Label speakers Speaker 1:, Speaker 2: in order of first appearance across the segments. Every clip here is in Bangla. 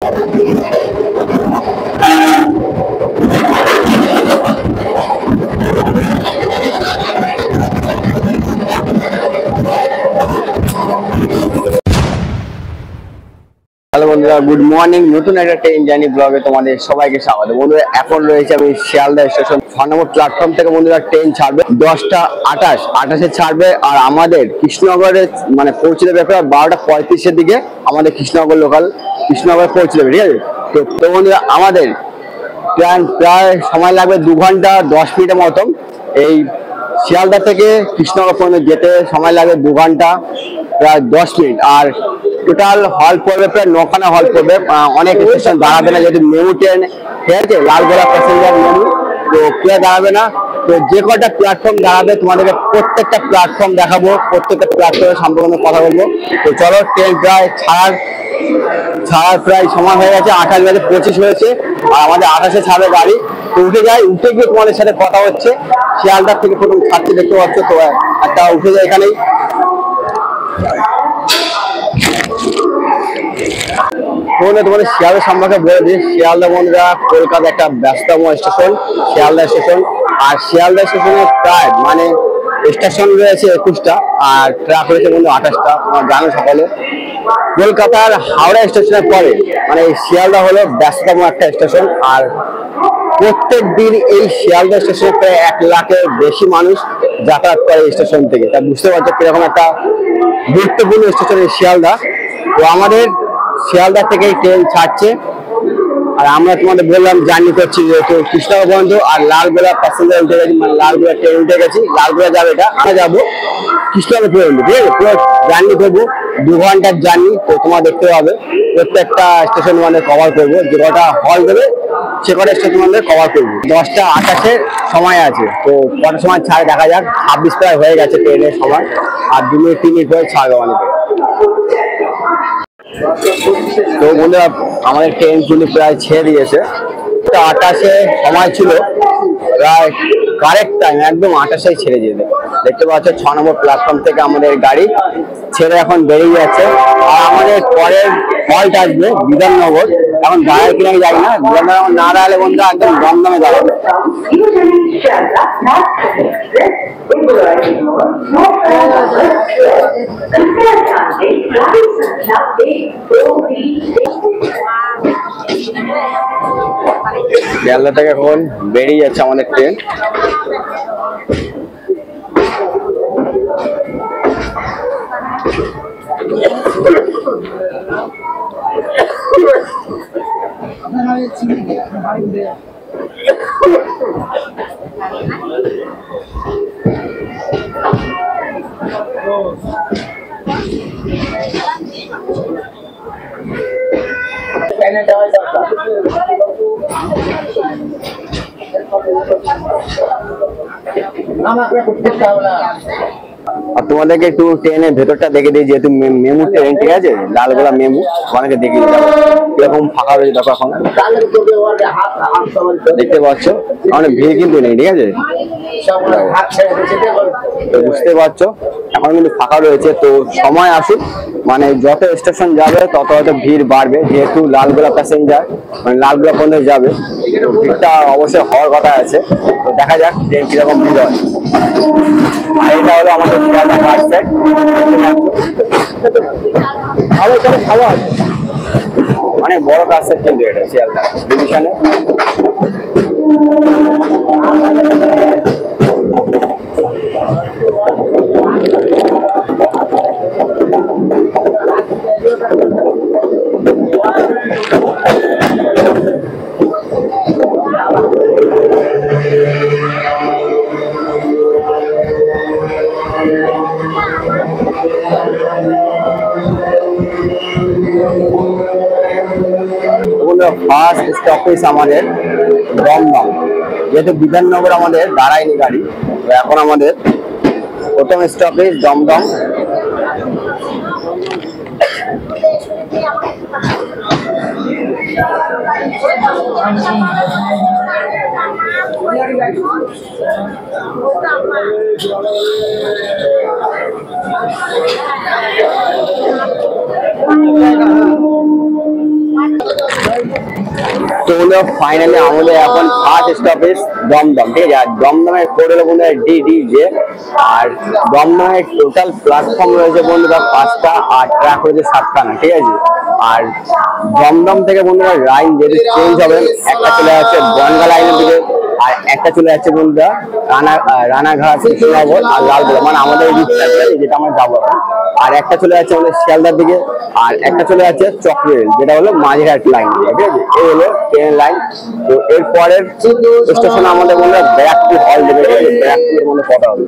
Speaker 1: হ্যালো বন্ধুরা, গুড মর্নিং। নতুন একটা ট্রেন জার্নি ব্লগে তোমাদের সবাইকে স্বাগত। বন্ধুরা, এখন রয়েছে আমি শিয়ালদা স্টেশন 6 নম্বর প্ল্যাটফর্ম থেকে। বন্ধুরা, ট্রেন ছাড়বে 10:28 ছাড়বে, আর আমাদের কৃষ্ণনগরে মানে পৌঁছে দেবে প্রায় 12:35-এর দিকে। আমাদের কৃষ্ণনগর লোকাল কৃষ্ণনগরে পৌঁছে দেবে, ঠিক আছে? তো বন্ধুরা, আমাদের প্রায় সময় লাগবে 2 ঘন্টা 10 মিনিটের মতন। এই শিয়ালদা থেকে কৃষ্ণনগর পর্যন্ত যেতে সময় লাগে 2 ঘন্টা প্রায় 10 মিনিট। আর টোটাল হল পড়বে প্রায় 9খানা হল পড়বে। অনেক স্টেশন দাঁড়াবে না, যেহেতু মেমু ট্রেন, ঠিক আছে? লালগোলা প্যাসেঞ্জার মেমু, তো কেউ দাঁড়াবে না। তো যে কটা প্ল্যাটফর্ম দাঁড়াবে তোমাদেরকে প্রত্যেকটা প্ল্যাটফর্ম দেখাবো, প্রত্যেকটা প্ল্যাটফর্মের সম্পর্কে কথা বলবো। তো চলো, ট্রেন প্রায় ছাড়ার প্রায় সময় হয়ে গেছে। 28:25 হয়েছে, আর আমাদের 28-এ ছাড়বে গাড়ি। তো উঠে গিয়ে তোমাদের সাথে কথা হচ্ছে। শিয়ালদা থেকে প্রথম ছাড়তে দেখতে পাচ্ছ, তো একটা উঠে যায় এখানেই। তোমাদের শিয়ালদা সম্পর্কে বলে দিই। শিয়ালদা বন্ধুরা কলকাতা একটা ব্যস্ততম স্টেশন, শিয়ালদা স্টেশন। আর শিয়ালদা স্টেশনে প্রায় মানে স্টেশন রয়েছে 21টা, আর ট্রাক রয়েছে বন্ধু 28টা। জানো সকলে, কলকাতার হাওড়া স্টেশনের পরে মানে শিয়ালদা হলো ব্যস্ততম একটা স্টেশন। আর প্রত্যেক দিন এই শিয়ালদা স্টেশনে প্রায় 1 লাখের বেশি মানুষ যাতায়াত করে এই স্টেশন থেকে। তা বুঝতে পারছো কিরকম একটা গুরুত্বপূর্ণ স্টেশন এই শিয়ালদা। তো আমাদের শিয়ালদা থেকে ট্রেন ছাড়ছে, আর আমরা তোমাদের বললাম জার্নি করছি যেহেতু কৃষ্ণনগর পর্যন্ত। আর লালগোলা প্যাসেঞ্জার উঠে গেছি, মানে লালগোলা ট্রেন উঠে গেছি। লালগোলা যাবে, এটা আমরা যাবো কৃষ্ণনগর পর্যন্ত, ঠিক আছে? পুরো জার্নি করবো, 2 ঘন্টার জার্নি। তো তোমার দেখতে পাবে প্রত্যেকটা স্টেশন মানে কভার করবো, যে কটা হল দেবে সে কটা স্টেশন মানে কভার করবো। 10:28 সময় আছে, তো কটার সময় ছাড়ে দেখা যাক। 26 প্রায় হয়ে গেছে ট্রেনের সময়, আর 2 মিনিট 3 মিনিট পরে ছাড়বে অনেকে। তো বন্ধুরা, আমাদের ট্রেন কিন্তু প্রায় ছেড়ে দিয়েছে। 28-এ সময় ছিল, প্রায় কারেক্ট টাইম একদম 28-এই ছেড়ে যেতে। দেখতে পাচ্ছ 6 নম্বর প্ল্যাটফর্ম থেকে আমাদের গাড়ি ছেড়ে এখন বেরিয়ে যাচ্ছে। আর আমাদের পরের হল্ট আসবে বিধাননগর। এখন দাঁড়ায় কিনা জানি না, বিধাননগর না দাঁড়ালে বন্ধুরা একদম দমদমে দাঁড়াবে। শিয়ালদা থেকে এখন বেরিয়ে যাচ্ছে আমাদের ট্রেন। আর তোমাদেরকে একটু ট্রেনের ভেতরটা দেখে দিই, যেহেতু মেমু ট্রেন, ঠিক আছে? লালগোলা মেমু, অনেকে দেখিয়ে দিলাম কিরকম ফাঁকা রয়েছে। দেখো এখন দেখতে পাচ্ছ অনেক ভিড় কিন্তু নেই, ঠিক আছে? বুঝতে পারছো এখন কিন্তু ফাঁকা রয়েছে। তো সময় আসুক, মানে যত স্টেশন যাবে তত হয়তো ভিড় বাড়বে, যেহেতু লালগোলা প্যাসেঞ্জার মানে লালগোলা পর্যন্ত যাবে। ভিড়টা অবশ্যই হওয়ার কথা আছে। তো দেখা যাক ট্রেন কিরকম ভিড় হয়। আর এটা হলো আমাদের শিয়ালদা বাস স্ট্যান্ড। খাওয়া আছে, অনেক বড় বাস স্ট্যান্ড কিন্তু এটা শিয়ালদা ডিভিশনে। ফার্স্ট স্টপেজ আমাদের দমদম, যেহেতু বিধাননগর আমাদের দাঁড়ায়নি গাড়ি। তো এখন আমাদের প্রথম স্টপেজ দমদম। তো হলো ফাইনালি আমাদের এখন ফার্স্ট স্টপেজ দমদম, ঠিক আছে। আর দমদমের কোড হলো বন্ধুরা DDJ। আর দমদমের টোটাল প্ল্যাটফর্ম রয়েছে বন্ধুরা 5টা, আর ট্র্যাক রয়েছে 7খানা, ঠিক আছে। আর দমদম থেকে বন্ধুরা লাইন যেহেতু চেঞ্জ হবে, একটা চলে যাচ্ছে বনগা লাইনের দিকে, আর একটা চলে যাচ্ছে বন্ধুরা রানাঘাট, কৃষ্ণনগর আর লালগোলা, মানে আমাদের রুটটা যেটা আমরা যাবো এখন। আর একটা চলে যাচ্ছে আমাদের শিয়ালদার দিকে, আর একটা চলে যাচ্ছে চক্রেল, যেটা হলো মাঝিরহাট লাইন, ঠিক আছে। এই হলো ট্রেন লাইন। তো এর পরের স্টেশন আমাদের বন্ধুরা ব্যারাকপুর হল দেবে, ব্যারাকপুরের মধ্যে কথা হবে।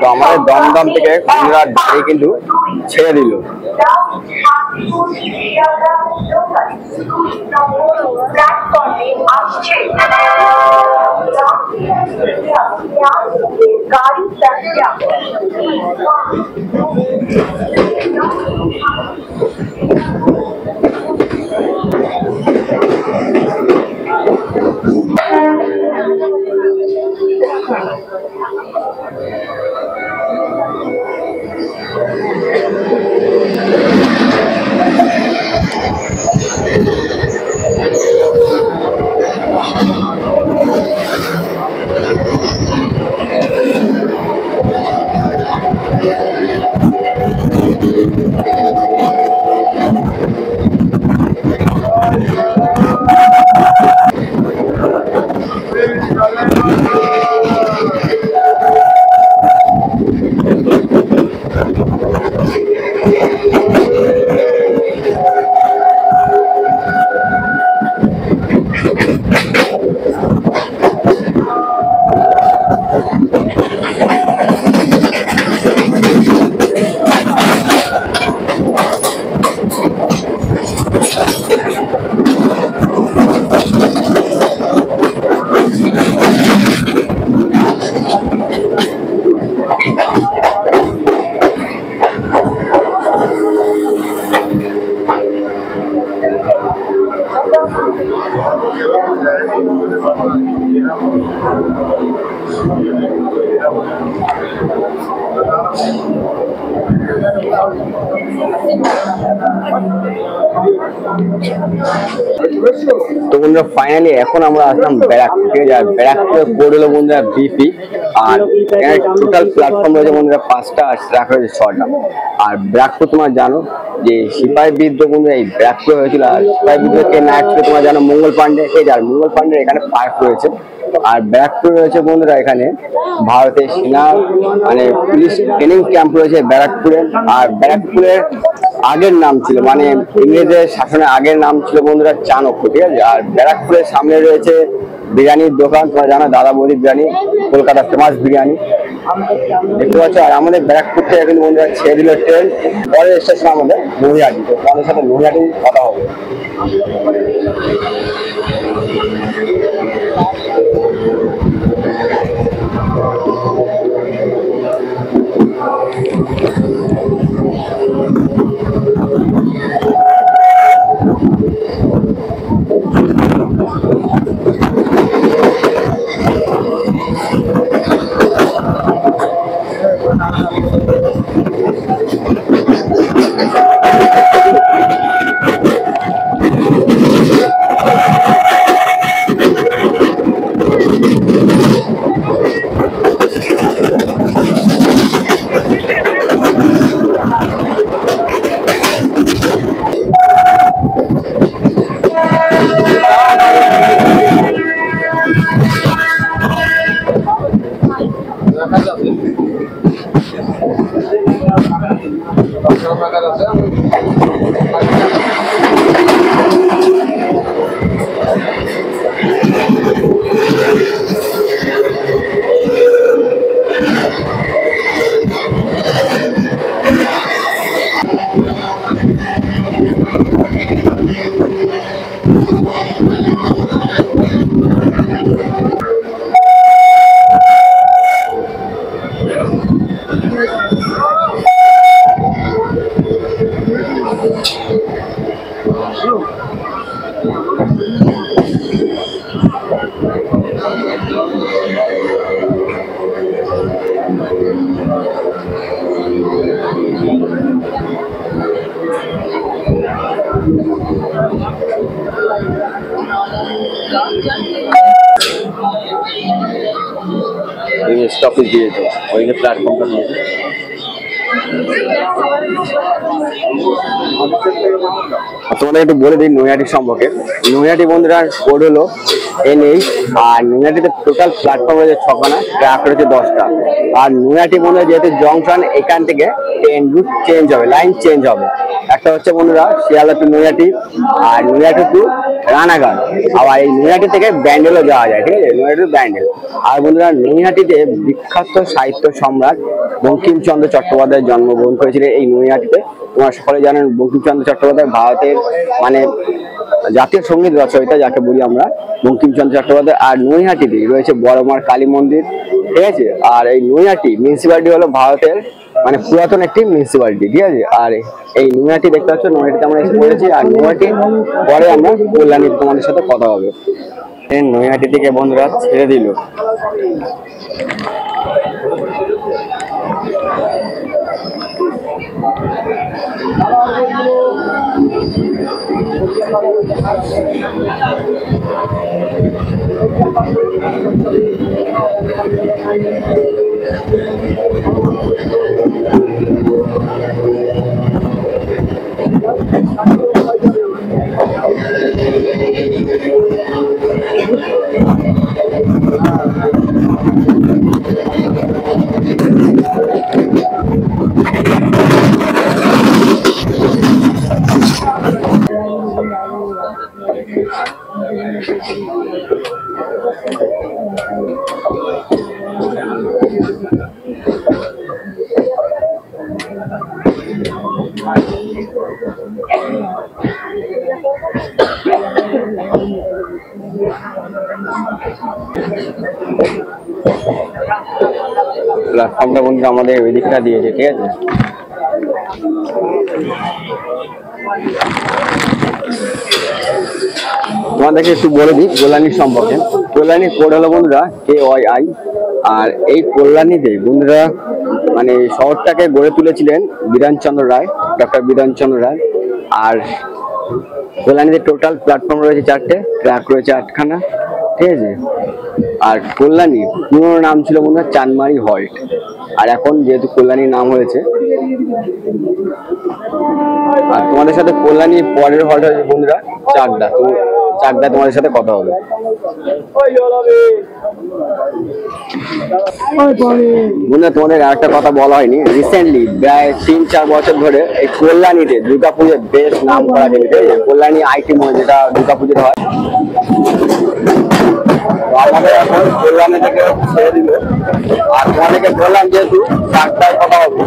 Speaker 1: তো আমাদের দমদম থেকে বন্ধুরা গাড়ি কিন্তু ছেড়ে দিল। তো বন্ধুরা ফাইনালি এখন আমরা আসলাম ব্যারাকপুর, ঠিক আছে। আর ব্যারাকপুরের কোড হলো বন্ধুরা BP। আর এখানে টোটাল প্ল্যাটফর্ম রয়েছে বন্ধুরা 5টা, আর ট্র্যাক রয়েছে 6টা। আর ব্যারাকপুর তোমরা জানো যে সিপাহী বিদ্রোহ বন্ধুরা এই ব্যারাকপুরে হয়েছিল। আর সিপাহী বিদ্রোহকে নায়ক ছিল তোমরা জানো মঙ্গল পান্ডে, ঠিক আছে। আর মঙ্গল পান্ডের এখানে পার্ক রয়েছে। আর ব্যারাকপুর রয়েছে বন্ধুরা এখানে ভারতের সেনা মানে পুলিশ ট্রেনিং ক্যাম্প রয়েছে ব্যারাকপুরে। আর ব্যারাকপুরের আগের নাম ছিল, মানে ইংরেজের শাসনের আগের নাম ছিল বন্ধুরা চাণক্য, ঠিক আছে। আর ব্যারাকপুরের সামনে রয়েছে বিরিয়ানির দোকান, তোমরা জানো দাদা বৌদি বিরিয়ানি, কলকাতার ফেমাস বিরিয়ানি, দেখতে পাচ্ছ। আর আমাদের ব্যারাকপুর থেকে কিন্তু বন্ধুরা ছেড়ে দিল ট্রেন। পরের স্টেশন আমাদের নৈহাটি। তো তোমাদের সাথে নৈহাটি কথা হবে। স্টপেজ দিয়েছে ওইখানে প্ল্যাটফর্মটা দিয়েছে। তোমাদের একটু বলে দিই নৈহাটি সম্পর্কে। নৈহাটি বন্ধুরা কোড হলো NH, আর নৈহাটিতে টোটাল প্ল্যাটফর্ম রয়েছে 6খানা, ট্র্যাক রয়েছে 10টা। আর নৈহাটি বন্ধুরা যেহেতু জংশন, এখান থেকে ট্রেন রুট চেঞ্জ হবে, লাইন চেঞ্জ হবে। একটা হচ্ছে বন্ধুরা শিয়ালদা টু নৈহাটি, আর নৈহাটি টু রানাঘাট, আবার এই নৈহাটি থেকে ব্যান্ডেলও যাওয়া যায়, ঠিক আছে, নৈহাটি টু ব্যান্ডেল। আর বন্ধুরা নৈহাটিতে বিখ্যাত সাহিত্য সম্রাট বঙ্কিমচন্দ্র চট্টোপাধ্যায় জন্মগ্রহণ করেছিলেন এই নৈহাটিতে। তোমরা সকলে জানেন বঙ্কিমচন্দ্র চট্টোপাধ্যায় ভারতের মানে জাতীয় সঙ্গীত রচয়িতা, যাকে বলি আমরা বঙ্কিমচন্দ্র চট্টোপাধ্যায়। আর নৈহাটিতে রয়েছে বড়মার কালী মন্দির, ঠিক আছে। আর এই নৈহাটি মিউনিসিপ্যালিটি হলো ভারতের মানে পুরাতন একটি মিউনিসিপ্যালিটি, ঠিক আছে। আর এই নৈহাটি দেখতে পাচ্ছ, নৈহাটিতে আমরা এসে পড়েছি। আর নৈহাটি পরে আমরা কল্যাণী তোমাদের সাথে কথা হবে। নৈহাটি থেকে বন্ধুরা ছেড়ে দিল। প্ল্যাটফর্মটা বন্ধু আমাদের ওই দিকটা দিয়েছে, ঠিক আছে। তোমাদেরকে একটু বলে দিই কল্যাণীর সম্পর্কে। কল্যাণীর কোড হলো বন্ধুরা KYI। আর এই কল্যাণীতে বন্ধুরা মানে শহরটাকে গড়ে তুলেছিলেন বিধানচন্দ্র রায়, ডক্টর বিধানচন্দ্র রায়। আর কল্যাণীতে টোটাল প্ল্যাটফর্ম রয়েছে 4টে, ট্র্যাক রয়েছে 8খানা, ঠিক আছে। আর কল্যাণী পুরনো নাম ছিল বন্ধুরা চাঁদমারি হল্ট, আর এখন যেহেতু কল্যাণীর নাম হয়েছে। আর তোমাদের সাথে কল্যাণী পরের হল্ট হয়েছে বন্ধুরা চাকদা। তো চাকদা তোমাদের সাথে কথা হবে। বন্ধুরা তোমাদের আরেকটা কথা বলা হয়নি, রিসেন্টলি প্রায় 3-4 বছর ধরে এই কল্যাণীতে দুর্গাপুজোর বেশ নাম করা যায়, কল্যাণী IT মল যেটা দুর্গাপুজোর হয়। আমাদের এখন কল্যাণী থেকে ছেড়ে দিল। আর তোমাদেরকে বললাম যেহেতু চাকদায় কথা হবে।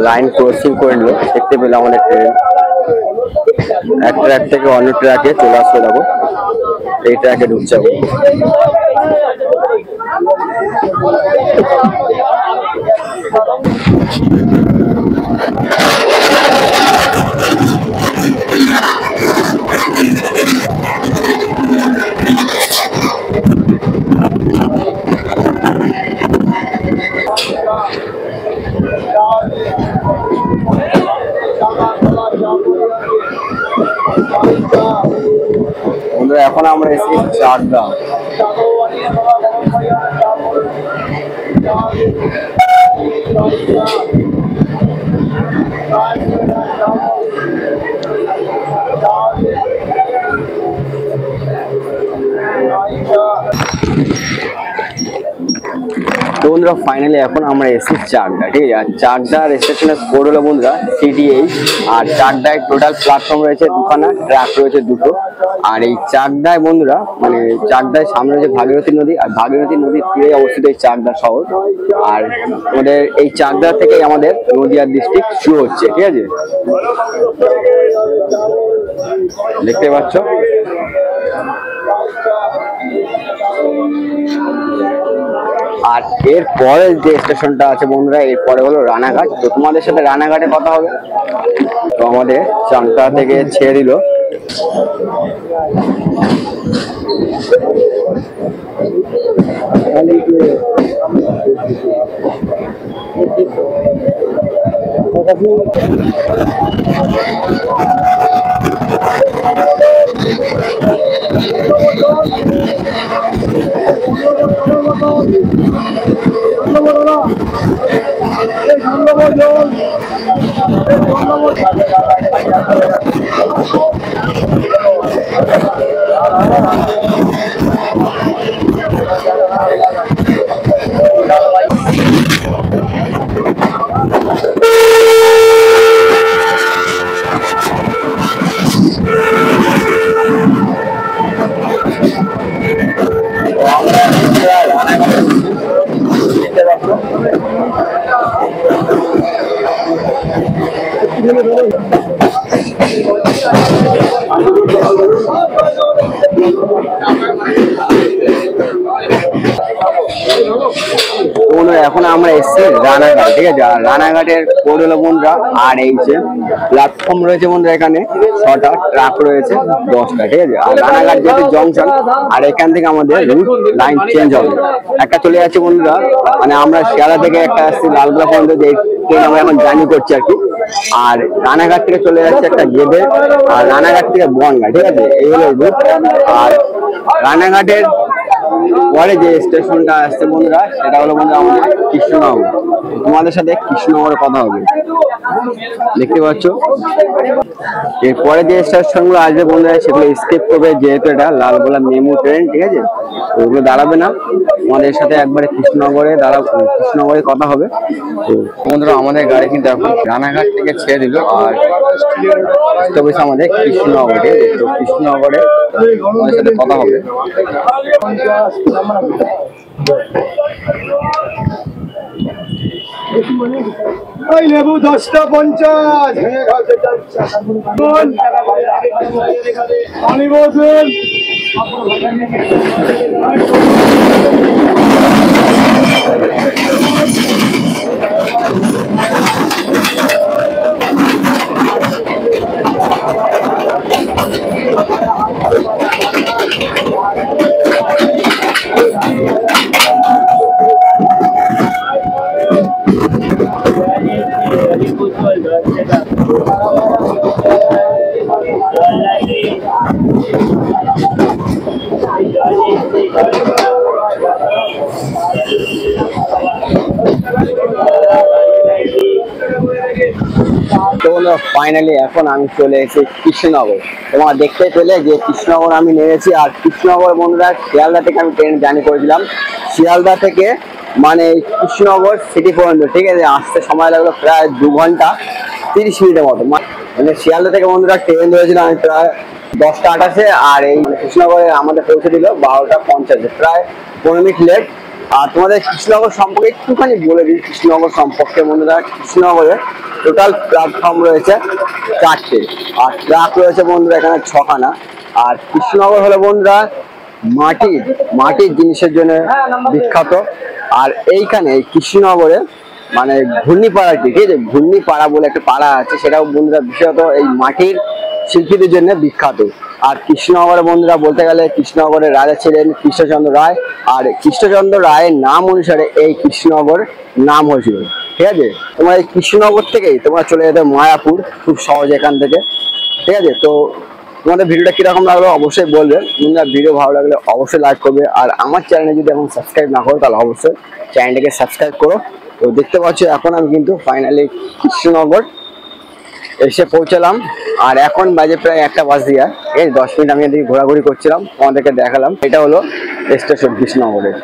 Speaker 1: লাইন ক্রসিং করে নিল, দেখতে পেলে আমাদের ট্রেন এক ট্র্যাক থেকে অন্য ট্র্যাকে চলে আসছে। দেখো এই ট্র্যাকে ঢুকছে। এখন আমরা এসেছি চাকদা। বন্ধুরা ফাইনালি এখন আমরা এসেছি চাকদা, ঠিক আছে। আর চাকদার স্টেশনের কোড হলো বন্ধুরা CTH। আর চাকদায় টোটাল প্ল্যাটফর্ম রয়েছে 2খানা, ট্র্যাক রয়েছে 2টো। আর এই চাকদায় বন্ধুরা মানে চাকদায় সামনে রয়েছে ভাগীরথী নদী, আর ভাগীরথী নদীর তীরে অবস্থিত এই চাকদা শহর। আর আমাদের এই চাকদা থেকে আমাদের নদিয়া ডিস্ট্রিক্ট শুরু হচ্ছে, ঠিক আছে, দেখতে পাচ্ছ। আর এর পরে যে স্টেশনটা আছে বন্ধুরা, এরপরে হলো রানাঘাট। তো তোমাদের সাথে রানাঘাটে কথা হবে। তো আমাদের চাকদা থেকে ছেড়ে দিল এখন আমরা এসেছি রানাঘাট, ঠিক আছে। আর রানাঘাটের কোড হলো বন্ধুরা আর এই যে প্ল্যাটফর্ম রয়েছে বন্ধুরা, এখানে 6টা, ট্রাক রয়েছে 10টা, ঠিক আছে। আর রানাঘাট যেহেতু জংশন, আর এখান থেকে আমাদের রুট লাইন চেঞ্জ হবে। একটা চলে যাচ্ছে বন্ধুরা, মানে আমরা শিয়ালদা থেকে একটা আসছি লালগোলা পর্যন্ত, যে ট্রেন আমরা এখন জার্নি করছি আর কি। আর রানাঘাট থেকে চলে যাচ্ছে একটা গেদে, আর রানাঘাট থেকে বনগা, ঠিক আছে। এই হলো রুট। আর রানাঘাটের পরে যে স্টেশনটা আসছে বন্ধুরা, সেটা হলো বন্ধুরা আমাদের কৃষ্ণনগর। তোমাদের সাথে কৃষ্ণনগরের কথা হবে, দেখতে পাচ্ছ। এরপরে যে স্টেশন গুলো আসবে বন্ধুরা, সেগুলো স্কিপ করবে, যেহেতু এটা লালগোলা মেমু ট্রেন, ঠিক আছে। ওগুলো দাঁড়াবে না, আমাদের সাথে একবারে কৃষ্ণনগরে কৃষ্ণনগরে কথা হবে। তো বন্ধুরা আমাদের গাড়ি কিন্তু এখন রানাঘাট থেকে ছেড়ে দিল, আর আমাদের কৃষ্ণনগর, ঠিক আছে। তো কৃষ্ণনগরে আমাদের সাথে কথা হবে।
Speaker 2: লেবু 10টা 50 পানি বোতল
Speaker 1: ফাইনালি এখন আমি চলে এসেছি কৃষ্ণনগর। তোমরা দেখতে পেলে যে কৃষ্ণনগর আমি নেমেছি। আর কৃষ্ণনগর বন্ধুরা শিয়ালদা থেকে আমি ট্রেন জার্নি করেছিলাম, শিয়ালদা থেকে মানে কৃষ্ণনগর সিটি পর্যন্ত, ঠিক আছে। আসতে সময় লাগলো প্রায় 2 ঘন্টা 30 মিনিটের মতো। মানে শিয়ালদা থেকে বন্ধুরা ট্রেন ধরেছিলাম আমি প্রায় 10টা 28-এ, আর এই কৃষ্ণনগরে আমাদের পৌঁছে দিল 12টা 50-এ, প্রায় 15 মিনিট লেট। আর তোমাদের কৃষ্ণনগর সম্পর্কে একটুখানি বলে দিই। কৃষ্ণনগর সম্পর্কে বন্ধুরা, কৃষ্ণনগরে টোটাল প্ল্যাটফর্ম রয়েছে 4টে, আর ট্রাক রয়েছে বন্ধুরা এখানে 6খানা। আর কৃষ্ণনগর হলো বন্ধুরা মাটির জিনিসের জন্য বিখ্যাত। আর এইখানে কৃষ্ণনগরে মানে ঘূর্ণিপাড়া, ঠিক আছে, ঘূর্ণিপাড়া বলে একটা পাড়া আছে, সেটাও বন্ধুরা বিশেষত এই মাটির শিল্পীদের জন্য বিখ্যাত। আর কৃষ্ণনগরের বন্ধুরা বলতে গেলে কৃষ্ণনগরের রাজা ছিলেন কৃষ্ণচন্দ্র রায়, আর কৃষ্ণচন্দ্র রায়ের নাম অনুসারে এই কৃষ্ণনগর নাম হয়েছিল, ঠিক আছে। তোমার এই কৃষ্ণনগর থেকেই তোমরা চলে যেতে মায়াপুর খুব সহজ এখান থেকে, ঠিক আছে। তো তোমাদের ভিডিওটা কিরকম লাগলো অবশ্যই বলবে। তোমরা ভিডিও ভালো লাগলে অবশ্যই লাইক করবে, আর আমার চ্যানেলে যদি এখন সাবস্ক্রাইব না করো তাহলে অবশ্যই চ্যানেলটাকে সাবস্ক্রাইব করো। তো দেখতে পাচ্ছ এখন আমি কিন্তু ফাইনালি কৃষ্ণনগর এসে পৌঁছালাম। আর এখন বাজে প্রায় 1টা বাজে, এই 10 মিনিট আমি এদিকে ঘোরাঘুরি করছিলাম, তোমাদেরকে দেখালাম। এটা হলো স্টেশন কৃষ্ণনগরের।